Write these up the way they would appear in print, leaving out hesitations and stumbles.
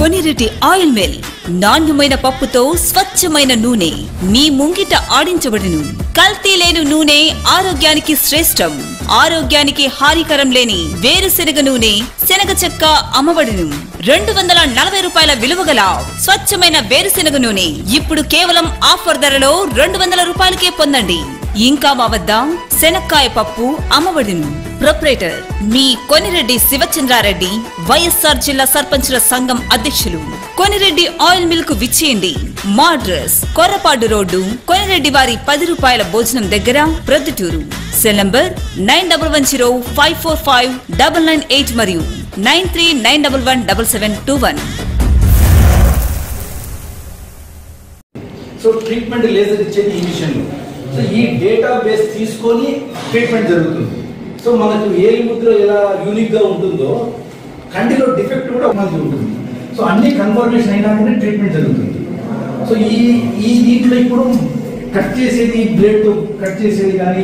Konireddy oil mill నాణ్యమైన పప్పుతో స్వచ్ఛమైన నూనె మీ ముంగిట ఆడించబడును. కల్తీ లేని నూనె ఆరోగ్యానికి శ్రేష్టం. ఆరోగ్యానికి హానికరం లేని వేరుశెనగ నూనె, శనగ చెక్క అమ్మబడును. 240 రూపాయల విలువగల స్వచ్ఛమైన వేరుశెనగ నూనె ఇప్పుడు కేవలం ఆఫర్ ధరలో 200 రూపాయలకే పొందండి. ఇంకా మా వద్ద శనక్కాయ పప్పు అమ్మబడును. ప్రొప్రైటర్ మీ కొనిరెడ్డి శివచంద్రారెడ్డి, వైఎస్ఆర్ జిల్లా సర్పంచుల సంఘం అధ్యక్షులు. కొనిరెడ్డి ఆయిల్ మిల్ కు విచ్చేయండి. మా అడ్రస్ కొర్రపాడు రోడ్డు, కొనిరెడ్డి వారి 10 రూపాయల భోజనం దగ్గర, ప్రొద్దుటూరు. సెల్ నంబర్ 9105455998 మరియు 9391177721. సో ట్రీట్మెంట్ లేజర్ ఇచ్చేది ఈ విషయంలో. సో ఈ డేటా బేస్ తీసుకొని ట్రీట్మెంట్ జరుగుతుంది. సో మనకు ఏలి ముద్ర ఎలా యూనిక్ గా ఉంటుందో కంటిలో డిఫెక్ట్ కూడా మనకి ఉంటుంది. సో అన్ని కన్ఫర్మేషన్ అయినాకనే ట్రీట్మెంట్ జరుగుతుంది. సో ఈ దీంట్లో ఇప్పుడు కట్ చేసేది, బ్లేడ్ కట్ చేసేది కానీ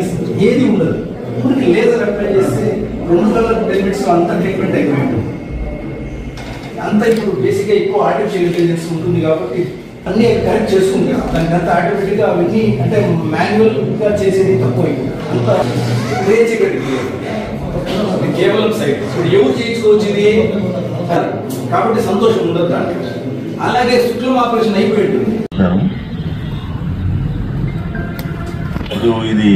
ఏది ఉండదు. ఇప్పుడు లేజర్ అప్లై చేస్తే 2 మినిట్స్ అంతా ట్రీట్మెంట్ అయిపోయింది. అంతా ఇప్పుడు బేసిక్గా ఎక్కువ ఆర్టిఫిషియల్ ఇంటెలిజెన్స్ ఉంటుంది కాబట్టి అన్ని కరెక్ట్ చేసుకుంటాం. దానికి అంతా ఆటోమేటిక్గా అవన్నీ అంటే మాన్యువల్ గా చేసేది తక్కువ. అంత కేవలం సైడ్ ఇప్పుడు ఎవరు చేయించుకోవచ్చు ఇది కాబట్టి సంతోషం ఉండదు దాంట్లో. అలాగే శుక్లం ఆపరేషన్ అయిపోయింది. ఇది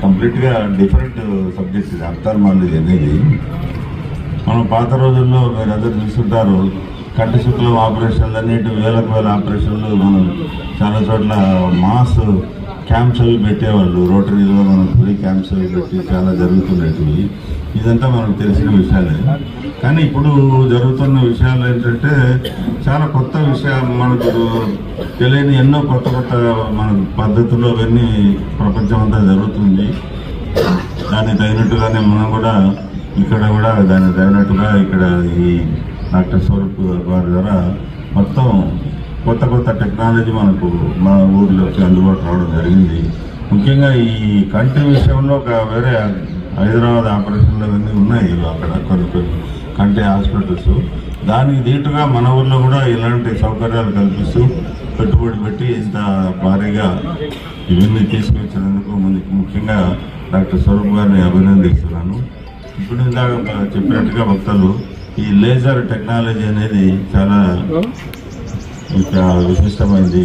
కంప్లీట్ గా డిఫరెంట్ సబ్జెక్ట్. ఇది ఆప్థాల్మాలజీ అనేది మనం పాత రోజుల్లో మీరు అందరు చూస్తుంటారు. కంటి శుక్లం ఆపరేషన్లు అన్నిటి వేలకు వేల ఆపరేషన్లు మనం చాలా చోట్ల మాస్ క్యాంప్స్ అవి పెట్టేవాళ్ళు. రోటరీలో మనం ఫ్రీ క్యాంప్స్ అవి పెట్టి చాలా జరుగుతుండేటివి. ఇదంతా మనకు తెలిసిన విషయాలే. కానీ ఇప్పుడు జరుగుతున్న విషయాలు ఏంటంటే చాలా కొత్త విషయాలు, మనకు తెలియని ఎన్నో కొత్త కొత్త మన పద్ధతులు అవన్నీ ప్రపంచం అంతా జరుగుతుంది. దానికి తగినట్టుగానే మనం కూడా ఇక్కడ కూడా దానికి తగినట్టుగా ఇక్కడ ఈ డాక్టర్ స్వరూప్ వారి ద్వారా మొత్తం కొత్త కొత్త టెక్నాలజీ మనకు మన ఊర్లోకి అందుబాటు రావడం జరిగింది. ముఖ్యంగా ఈ కంటి విషయంలో వేరే హైదరాబాద్ ఆపరేషన్లు అవన్నీ ఉన్నాయి అక్కడ కొన్ని కంటి హాస్పిటల్స్. దానికి దీటుగా మన ఊర్లో కూడా ఇలాంటి సౌకర్యాలు కల్పిస్తూ పెట్టుబడి పెట్టి ఇంత భారీగా ఇవన్నీ తీసుకొచ్చినందుకు ముఖ్యంగా డాక్టర్ స్వరూప్ గారిని అభినందిస్తున్నాను. ఇప్పుడు ఇందాక చెప్పినట్టుగా భక్తులు ఈ లేజర్ టెక్నాలజీ అనేది చాలా విశిష్టమైనది.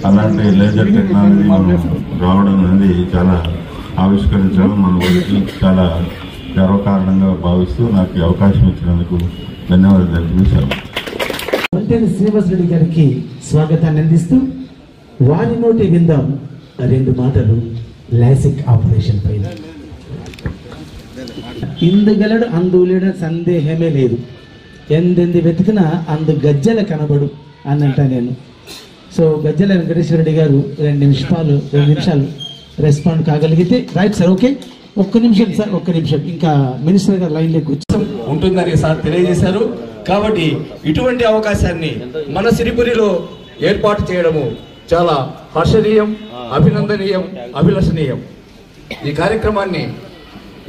అలాంటి లేజర్ టెక్నాలజీ మనం రావడం అనేది చాలా ఆవిష్కరించడం మన ఊరికి చాలా గర్వకారణంగా భావిస్తూ నాకు ఈ అవకాశం ఇచ్చినందుకు ధన్యవాదాలు తెలియజేశాను. శ్రీనివాస్ రెడ్డి గారికి స్వాగతాన్ని అందిస్తూ వారి నోటి విందాం 2 మాటలు లాసిక్ ఆపరేషన్ పైన. ఇందుగలడు అందులేడు సందేహమే లేదు, ఎందెంది వెతికినా అందు గజ్జల కనబడు అన్నంట నేను. సో గజ్జల వెంకటేశ్వర రెడ్డి గారు 2 నిమిషాలు రెస్పాండ్ కాగలిగితే రైట్ సార్. ఓకే, 1 నిమిషం సార్, 1 నిమిషం. ఇంకా మినిస్టర్ గారు లైన్ లోకి వచ్చి ఉంటుందని సార్ తెలియజేశారు. కాబట్టి ఇటువంటి అవకాశాన్ని మన సిరిపురిలో ఏర్పాటు చేయడము చాలా హర్షణీయం, అభినందనీయం, అభిలషణీయం. ఈ కార్యక్రమాన్ని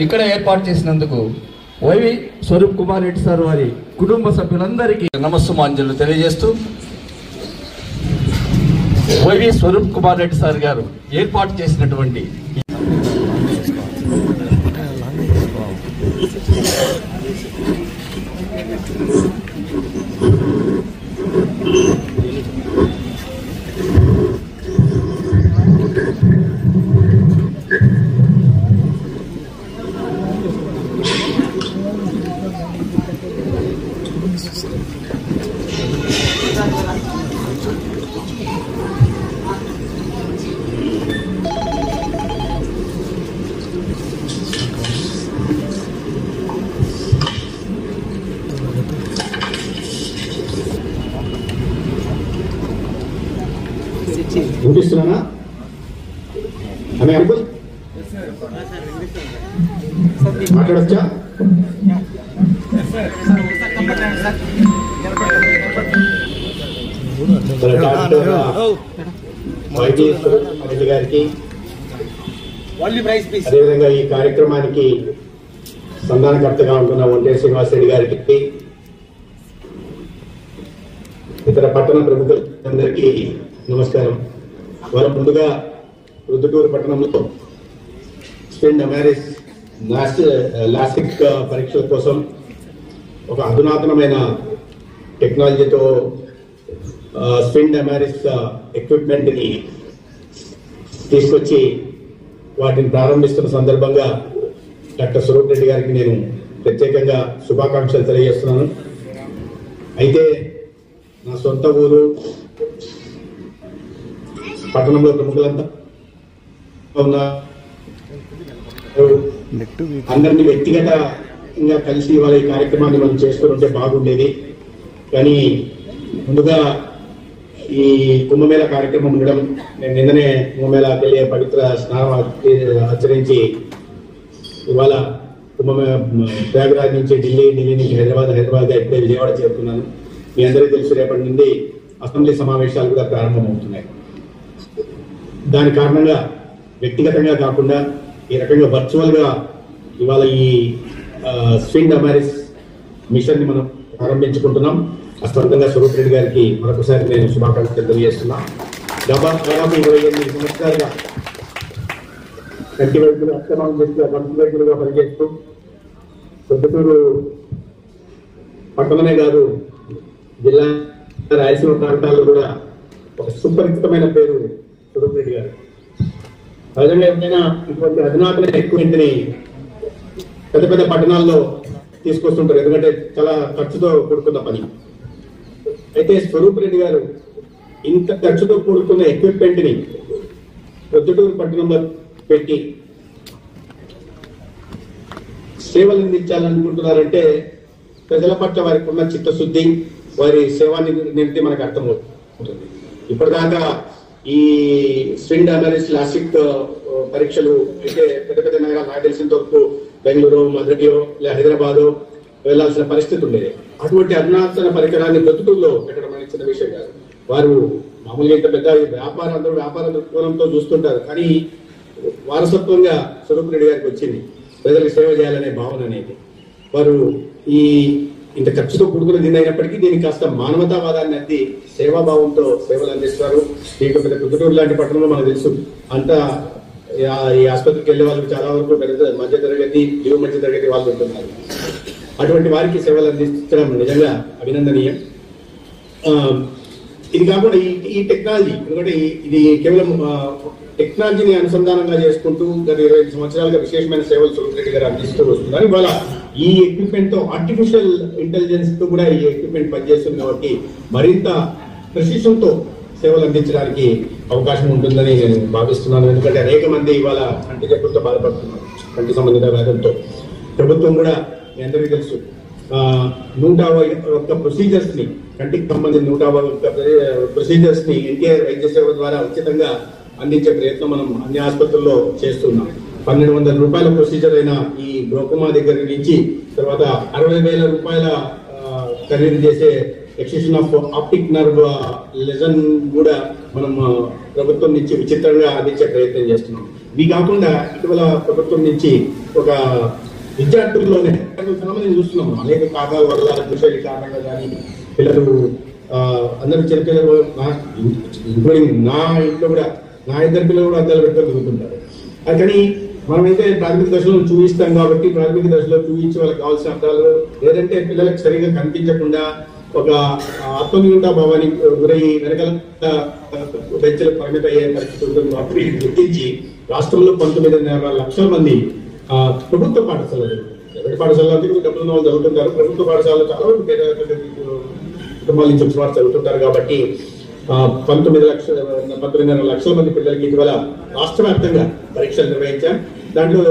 ఇక్కడ ఏర్పాటు చేసినందుకు వైవి స్వరూప్ కుమార్ రెడ్డి సార్ వారి కుటుంబ సభ్యులందరికీ నమస్సుమాంజలు తెలియజేస్తూ వైవి స్వరూప్ కుమార్ రెడ్డి సార్ గారు ఏర్పాటు చేసినటువంటి వినిపిస్తున్నానా? అంకుల్ మాట్లాడచ్చా? రెడ్డి గారికి అదేవిధంగా ఈ కార్యక్రమానికి సంధానకర్తగా ఉంటున్న ఒంటేరు శ్రీనివాస్ రెడ్డి గారికి ఇతర పట్టణ ప్రముఖులందరికీ నమస్కారం. వారు ముందుగా రుద్దుటూరు పట్టణంలో స్విండ్ అమెరిస్ లాసిక్ పరీక్షల కోసం ఒక అధునాతనమైన టెక్నాలజీతో స్విండ్ అమెరిస్ ఎక్విప్మెంట్ని తీసుకొచ్చి వాటిని ప్రారంభిస్తున్న సందర్భంగా డాక్టర్ స్వరూప్ రెడ్డి గారికి నేను ప్రత్యేకంగా శుభాకాంక్షలు తెలియజేస్తున్నాను. అయితే నా సొంత ఊరు పట్టణంలో ప్రముఖులంతా అందరినీ వ్యక్తిగతంగా కలిసి వాళ్ళ ఈ కార్యక్రమాన్ని మనం చేసుకుని ఉంటే బాగుండేది. కానీ ముందుగా ఈ కుంభమేళ కార్యక్రమం ఉండడం, నేను నిన్ననే కుంభమేళకి వెళ్ళే పవిత్ర స్నానం ఆచరించి ఇవాళ ప్రయాగరాజ్ నుంచి ఢిల్లీ నుంచి హైదరాబాద్ ఇప్పుడే విజయవాడ చేరుతున్నాను. మీ అందరికీ తెలుసు రేపటి నుండి అసెంబ్లీ సమావేశాలు కూడా ప్రారంభమవుతున్నాయి. దాని కారణంగా వ్యక్తిగతంగా కాకుండా ఈ రకంగా వర్చువల్గా ఇవాళ ఈ స్విండ్ అమెరిస్ మిషన్ని మనం ప్రారంభించుకుంటున్నాం. అస్పందంగా స్వరూప్ రెడ్డి గారికి మరొకసారి నేను శుభాకాంక్షలు తెలియజేస్తున్నా. దాదాపు 28 సంవత్సరాలుగా కంటి వైద్యులు అక్రమం చేస్తూ కంటి వైద్యులుగా పనిచేస్తూ రుద్దుటూరు పట్టణమే కాదు జిల్లా రాయలసీమ ప్రాంతాల్లో కూడా ఒక సుపరిచితమైన పేరు స్వరూప్ రెడ్డి గారు. సహజంగా ఏమైనా ఇటువంటి అధునాతన ఎక్విప్మెంట్ని పెద్ద పెద్ద పట్టణాల్లో తీసుకొస్తుంటారు, ఎందుకంటే చాలా ఖర్చుతో కూడుకున్న పని. అయితే స్వరూప్ రెడ్డి గారు ఇంత ఖర్చుతో కూడుకున్న ఎక్విప్మెంట్ని రుద్దుటూరు పట్టణంలో పెట్టి సేవలు అందించాలనుకుంటున్నారంటే ప్రజల పట్ల వారికి ఉన్న చిత్తశుద్ధి, వారి సేవాన్ని నిమిత్తి మనకు అర్థమవుతుంది. ఇప్పటిదాకా ఈ స్విండ్ అమెరిస్ లాసిక్ పరీక్షలు అయితే పెద్ద పెద్ద నగరాలు నాకు తెలిసినంత వరకు బెంగళూరు, మధురయో లేదా హైదరాబాదో వెళ్లాల్సిన పరిస్థితి ఉండేది. అటువంటి అధునాతన పరికరాన్ని రుద్దుటూరులో పెట్టడం అనేది చిన్న విషయం కాదు. వారు మామూలుగా ఇంత పెద్ద వ్యాపార దృక్కోణంతో చూస్తుంటారు, కానీ వారసత్వంగా స్వరూప్ రెడ్డి గారికి వచ్చింది ప్రజలకు సేవ చేయాలనే భావన అనేది. వారు ఈ ఇంత ఖర్చుతో కూడుకున్న దీని అయినప్పటికీ దీనికి కాస్త మానవతావాదాన్ని అద్ది సేవాభావంతో సేవలు అందిస్తారు. దీంట్లో పెద్ద రుద్దుటూరు లాంటి పట్టణంలో మనకు తెలుసు, అంతా ఈ ఆసుపత్రికి వెళ్లే వాళ్ళకి చాలా వరకు మధ్య తరగతి, దిగువ మధ్య తరగతి వాళ్ళు ఉంటున్నారు. అటువంటి వారికి సేవలు అందించడం నిజంగా అభినందనీయం. ఇది కాకుండా ఈ టెక్నాలజీ, ఎందుకంటే ఇది కేవలం టెక్నాలజీని అనుసంధానంగా చేసుకుంటూ గత 25 సంవత్సరాలుగా విశేషమైన సేవలు స్వరూప్ రెడ్డి గారు అందిస్తూ వస్తున్నారు. ఇవాళ ఈ ఎక్విప్మెంట్ తో ఆర్టిఫిషియల్ ఇంటెలిజెన్స్ తో కూడా ఈ ఎక్విప్మెంట్ పనిచేస్తుంది కాబట్టి మరింత ప్రెసిషన్ తో సేవలు అందించడానికి అవకాశం ఉంటుందని నేను భావిస్తున్నాను. ఎందుకంటే అనేక మంది ఇవాళ కంటి జబ్బులతో బాధపడుతున్నారు, కంటి సంబంధిత వ్యాధులతో. ప్రభుత్వం కూడా మీ అందరికీ తెలుసు 101 ప్రొసీజర్స్ ని, కంటికి సంబంధించిన 101 ప్రొసీజర్స్ ని ఎన్టీఆర్ వైద్య సేవ ద్వారా ఉచితంగా అందించే ప్రయత్నం మనం అన్ని ఆసుపత్రుల్లో చేస్తున్నాం. 1200 రూపాయల ప్రొసీజర్ అయిన ఈ గ్లోకోమా దగ్గర నుంచి తర్వాత 60,000 రూపాయల ఖరీదు చేసే extension of optic nerve legion కూడా మనం ప్రభుత్వం నుంచి ఉచితంగా అందించే ప్రయత్నం చేస్తున్నాం. ఇవి కాకుండా ఇటీవల ప్రభుత్వం నుంచి ఒక విద్యార్థుల్లోనే సంబంధించి చూస్తున్నాం. అనేక కారణాల వల్ల దృశ్యాల కారణంగా కానీ పిల్లలు అందరూ చిన్నపిల్లలు, ఇంక్లూడింగ్ నా ఇంట్లో కూడా నా ఇద్దరు పిల్లలు కూడా అద్దాలు పెట్టుకొని చదువుతుంటారు. కానీ మనమైతే ప్రాథమిక దశలో చూపిస్తాం కాబట్టి ప్రాథమిక దశలో చూపించి వాళ్ళకి కావాల్సిన అర్థాలు, లేదంటే పిల్లలకు సరిగా కనిపించకుండా ఒక ఆత్మన్యూనతా భావానికి గురయ్యి వెనకాల బెంచ్లకు పరిమిత అయ్యే పరిస్థితి ఉంటుంది. అప్పుడు గుర్తించి రాష్ట్రంలో 19.5 లక్షల మంది ప్రభుత్వ పాఠశాలలు, ప్రైవేట్ పాఠశాలలో డబ్బులు ఉన్న వాళ్ళు చదువుతుంటారు, ప్రభుత్వ పాఠశాలలో చాలా పేద కుటుంబాల నుంచి వచ్చిన వారు చదువుతుంటారు. కాబట్టి 19.5 లక్షల మంది పిల్లలకి ఇటీవల రాష్ట్ర వ్యాప్తంగా పరీక్షలు నిర్వహించాం. దాంట్లో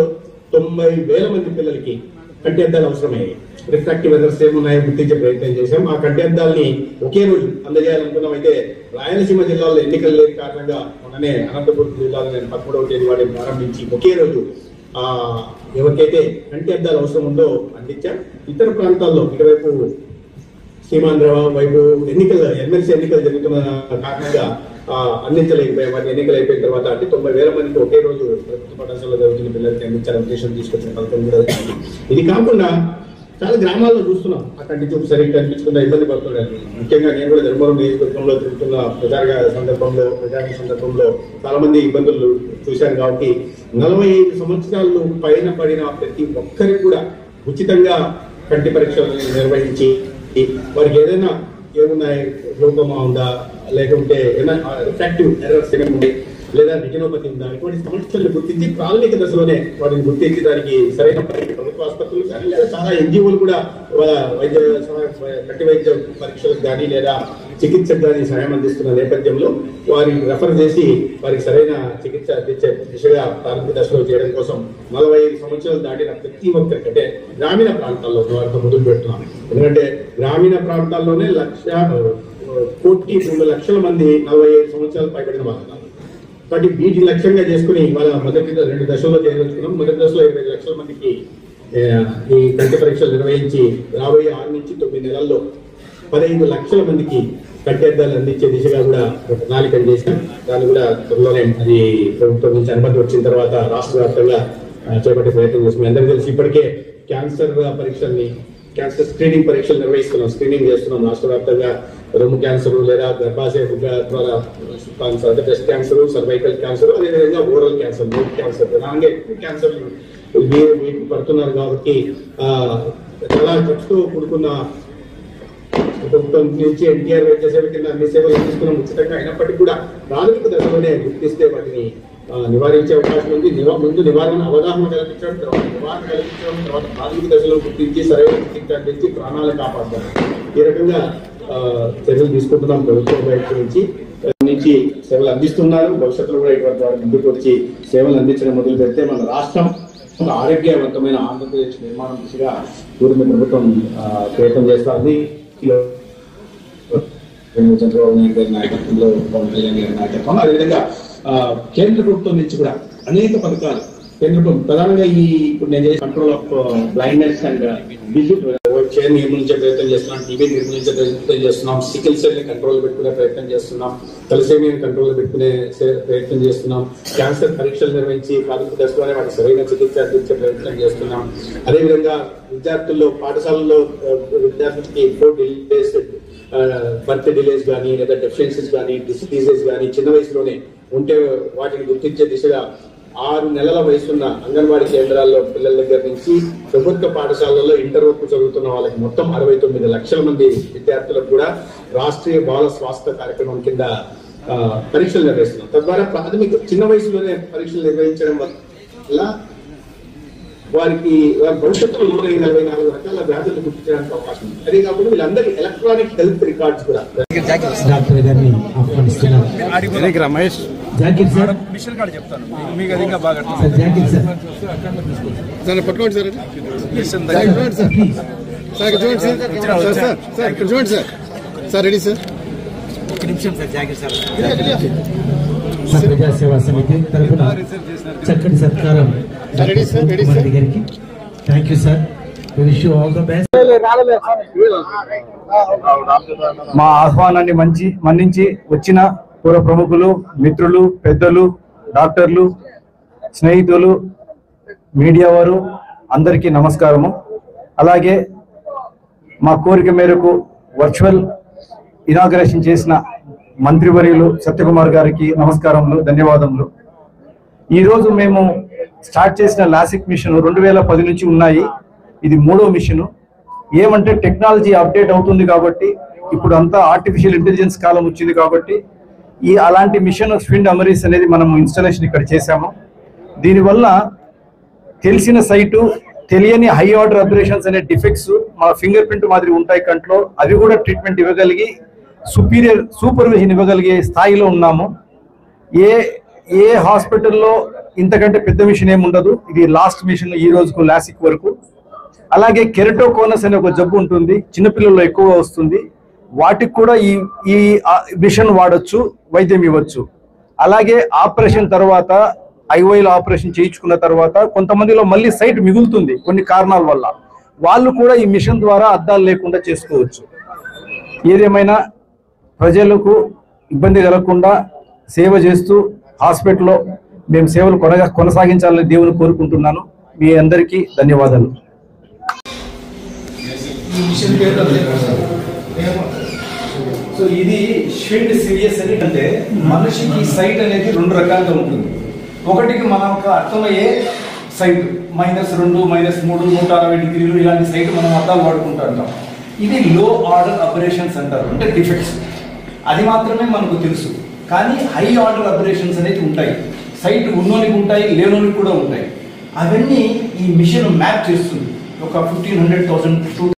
90,000 మంది పిల్లలకి కంటి అద్దాలు అవసరమయ్యాయి. రిఫ్రాక్టివ్ ఎర్రర్స్ ఏమున్నాయో గుర్తించే ప్రయత్నం చేశాం. ఆ కంటి అద్దాలని ఒకే రోజు అందజేయాలనుకున్నాం. అయితే రాయలసీమ జిల్లాలో ఎన్నికలు లేని కారణంగా మొన్ననే అనంతపురం జిల్లాలో నేను 13వ తేదీ వాటిని ప్రారంభించి ఒకే రోజు ఎవరికైతే కంటి అద్దాలు అవసరం ఉందో అందించాం. ఇతర ప్రాంతాల్లో ఇటువైపు సీమాంధ్ర వైపు ఎమ్మెల్సీ ఎన్నికలు జరుగుతున్న కారణంగా అందించలేకపోయాం. వాటి ఎన్నికలు అయిపోయిన తర్వాత అంటే 90,000 మందికి ఒకే రోజు ప్రభుత్వ పాఠశాలలో జరుగుతున్న పిల్లలకి అందించాలని ఉద్దేశం తీసుకొచ్చిన పథకం కూడా. ఇది కాకుండా చాలా గ్రామాల్లో చూస్తున్నాం ఆ కంటి చూపు సరిగ్గా కనిపించకుండా ఇబ్బంది పడుతున్నారు. ముఖ్యంగా నేను కూడా ధర్మవరం నియోజకవర్గంలో తిరుగుతున్న ప్రచార సందర్భంలో చాలా మంది ఇబ్బందులు చూశాను. కాబట్టి 45 సంవత్సరాలు పైన పడిన ప్రతి ఒక్కరికి కూడా ఉచితంగా కంటి పరీక్షలు నిర్వహించి వారికి ఏదైనా ఏమున్నాయి, లోపమా ఉందా, లేకుంటే ఏమైనా రిఫ్రాక్టివ్ ఎర్రర్స్ ఏమైనా ఉన్నాయి, లేదా రెటినోపతి ఉందా, ఇటువంటి సమస్యలను గుర్తించి ప్రాథమిక దశలోనే వాటిని గుర్తించి దానికి సరైన ప్రభుత్వ ఆసుపత్రులు కానీ లేదా చాలా ఎన్జిఓలు కూడా కంటి వైద్య పరీక్షలకు కానీ లేదా చికిత్సకు కానీ సహాయం అందిస్తున్న నేపథ్యంలో వారిని రెఫర్ చేసి వారికి సరైన చికిత్స అందించే దిశగా ప్రాథమిక దశలో చేయడం కోసం 45 సంవత్సరాలు దాటిన ప్రతి ఒక్కరికి, అంటే గ్రామీణ ప్రాంతాల్లో వారితో మొదలు పెడుతున్నాం. ఎందుకంటే గ్రామీణ ప్రాంతాల్లోనే 1,03,00,000 మంది 45 సంవత్సరాలు పైబడిన వాళ్ళు. కాబట్టి వీటిని లక్ష్యంగా చేసుకుని వాళ్ళ మొదటి 2 దశల్లో చేయదలుచుకున్నాం. మొదటి దశలో 25 లక్షల మందికి ఈ కంటి పరీక్షలు నిర్వహించి రాబోయే 6 నుంచి 9 నెలల్లో 15 లక్షల మందికి కంటి అద్దాలు అందించే దిశగా కూడా ప్రణాళికలు చేశాం. దాన్ని కూడా త్వరలోనే అది ప్రభుత్వం నుంచి అనుమతి వచ్చిన తర్వాత రాష్ట్ర వ్యాప్తంగా చేపట్టే ప్రయత్నం చేస్తున్నాం. అందరికీ తెలిసి ఇప్పటికే క్యాన్సర్ స్క్రీనింగ్ పరీక్షలు నిర్వహిస్తున్నాం, స్క్రీనింగ్ చేస్తున్నాం రాష్ట్ర వ్యాప్తంగా. రొమ్ము క్యాన్సర్ లేదా గర్భాశయ ద్వారా బ్రెస్ట్ క్యాన్సర్, సర్వైకల్ క్యాన్సర్, అదేవిధంగా ఓరల్ క్యాన్సర్, నోట్ క్యాన్సర్, ప్రధానంగా క్యాన్సర్ వీటికి పడుతున్నారు. కాబట్టి చాలా ఖర్చుతో కూడుకున్న ప్రభుత్వం నుంచి ఎన్టీఆర్ వైద్య సేవ కింద అన్ని సేవలు అందిస్తున్నాం ఉచితంగా. అయినప్పటికీ కూడా ప్రాథమిక దశలోనే గుర్తిస్తే వాటిని నివారించే అవకాశం ఉంది. ముందు నివారణ అవగాహన కల్పించడం, తర్వాత ప్రాథమిక దశలో గుర్తించి సరైన చికిత్స అందించి ప్రాణాలు కాపాడతాం. ఈ రకంగా చర్యలు తీసుకుంటున్నాం ప్రభుత్వం వైపు నుంచి సేవలు అందిస్తున్నారు. భవిష్యత్తులో కూడా ఇటువంటి వారి ముందుకు వచ్చి సేవలు అందించడం మొదలు పెడితే మన రాష్ట్రం ఆరోగ్యవంతమైన ఆంధ్రప్రదేశ్ నిర్మాణం దిశగా పూర్తి ప్రభుత్వం ప్రయత్నం చేస్తుంది. చంద్రబాబు నాయుడు గారి నాయకత్వంలో, పవన్ కళ్యాణ్ గారి నాయకత్వంలో, అదేవిధంగా కేంద్ర ప్రభుత్వం నుంచి కూడా అనేక పథకాలు కేంద్ర ప్రభుత్వం ప్రధానంగా ఇప్పుడు నేను చేసే కంట్రోల్ ఆఫ్ బ్లైండ్నెస్ అండ్ చైర్ నిర్మూలించే ప్రయత్నం చేస్తున్నాం, టీబీ నిర్మూలించే ప్రయత్నం చేస్తున్నాం, సికిల్ సెల్ ని కంట్రోల్ పెట్టుకునే ప్రయత్నం చేస్తున్నాం, తలసేమియాని కంట్రోల్ పెట్టుకునే ప్రయత్నం చేస్తున్నాం, క్యాన్సర్ పరీక్షలు నిర్వహించి ప్రాథమిక దశలోనే వాటి సరైన చికిత్స అందించే ప్రయత్నం చేస్తున్నాం. అదేవిధంగా విద్యార్థుల్లో పాఠశాలల్లో విద్యార్థులకి 4 delays, బర్త్ డిలేస్ కానీ లేదా డెఫిషియన్సీస్ కానీ డిసీజెస్ కానీ చిన్న వయసులోనే ఉంటే వాటిని గుర్తించే దిశగా 6 నెలల వయసున్న అంగన్వాడీ కేంద్రాల్లో పిల్లల దగ్గర నుంచి ప్రభుత్వ పాఠశాలల్లో ఇంటర్ వరకు చదువుతున్న వాళ్ళకి మొత్తం 69 లక్షల మంది విద్యార్థులకు కూడా రాష్ట్రీయ బాల స్వాస్థ్య కార్యక్రమం కింద పరీక్షలు నిర్వహిస్తున్నాం. తద్వారా ప్రాథమిక చిన్న వయసులోనే పరీక్షలు నిర్వహించడం వల్ల వారికి భవిష్యత్తులో 144 రకాల వ్యాధులు గుర్తించడానికి అవకాశం ఉంది. అదే కాకుండా వీళ్ళందరికీ ఎలక్ట్రానిక్ హెల్త్ రికార్డ్స్ కూడా డాక్టర్ గారిని ఆహ్వానిస్తున్నారు. Ramesh Zakir sir mission card చెప్తాను మీకు అది ఇంకా బాగా సార్, జాకిర్ సార్ దాన్ని పట్టుకోండి సార్, చూడండి సార్ ఇక్కడ చూడండి సార్ రెడీ సార్. ఒక నిమిషం సార్, జాకిర్ సార్ ప్రజా సేవా సమితి తరఫున చక్కటి సత్కారం గారికి. Thank you sir. Wish you all the best. మా ఆహ్వానాన్ని మన్నించి వచ్చిన పూర్వ ప్రముఖులు, మిత్రులు, పెద్దలు, డాక్టర్లు, స్నేహితులు, మీడియా వారు అందరికీ నమస్కారము. అలాగే మా కోరిక మేరకు వర్చువల్ ఇనాగరేషన్ చేసిన మంత్రివర్యులు సత్యకుమార్ గారికి నమస్కారములు, ధన్యవాదములు. ఈరోజు మేము స్టార్ట్ చేసిన లాసిక్ మిషన్ 2010 నుంచి ఉన్నాయి. ఇది 3వ మిషన్. ఏమంటే టెక్నాలజీ అప్డేట్ అవుతుంది కాబట్టి, ఇప్పుడు అంతా ఆర్టిఫిషియల్ ఇంటెలిజెన్స్ కాలం వచ్చింది కాబట్టి అలాంటి మిషన్ స్విండ్ అమరీస్ అనేది మనం ఇన్స్టాలేషన్ ఇక్కడ చేశాము. దీనివల్ల తెలిసిన సైటు, తెలియని హై ఆర్డర్ అబ్రేషన్స్ అనే డిఫెక్ట్స్ మా ఫింగర్ ప్రింట్ మాదిరి ఉంటాయి కంట్లో, అవి కూడా ట్రీట్మెంట్ ఇవ్వగలిగి సూపర్విజన్ ఇవ్వగలిగే స్థాయిలో ఉన్నాము. ఏ హాస్పిటల్లో ఇంతకంటే పెద్ద మిషన్ ఏమి ఉండదు. ఇది లాస్ట్ మిషన్ ఈ రోజుకు లాసిక్ వరకు. అలాగే కెరటోకోనస్ అనే ఒక జబ్బు ఉంటుంది, చిన్నపిల్లల్లో ఎక్కువగా వస్తుంది. వాటికి కూడా ఈ మిషన్ వాడచ్చు, వైద్యం ఇవ్వచ్చు. అలాగే ఆపరేషన్ తర్వాత, ఐఓఐలో ఆపరేషన్ చేయించుకున్న తర్వాత కొంతమందిలో మళ్ళీ సైట్ మిగులుతుంది కొన్ని కారణాల వల్ల, వాళ్ళు కూడా ఈ మిషన్ ద్వారా అద్దాలు లేకుండా చేసుకోవచ్చు. ఏదేమైనా ప్రజలకు ఇబ్బంది కలగకుండా సేవ చేస్తూ హాస్పిటల్లో మేము సేవలు కొనసాగించాలని దేవుని కోరుకుంటున్నాను. మీ అందరికీ ధన్యవాదాలు. ఈ మిషన్ పేరు సో ఇది షిండ్ సిరియస్ అని అంటే మనిషికి సైట్ అనేది 2 రకాలుగా ఉంటుంది. ఒకటికి మనకు అర్థమయ్యే సైట్ -2, -3, 160 డిగ్రీలు ఇలాంటి సైట్ మనం అర్థాలు వాడుకుంటూ ఉంటాం. ఇది లో ఆర్డర్ అబరేషన్స్ అంటారు, అంటే డిఫెక్ట్స్. అది మాత్రమే మనకు తెలుసు. కానీ హై ఆర్డర్ అబరేషన్స్ అనేది ఉంటాయి. సైట్ ఉన్నోనికి ఉంటాయి, లేనోనికి కూడా ఉంటాయి. అవన్నీ ఈ మిషన్ మ్యాప్ చేస్తుంది. ఒక 1500,000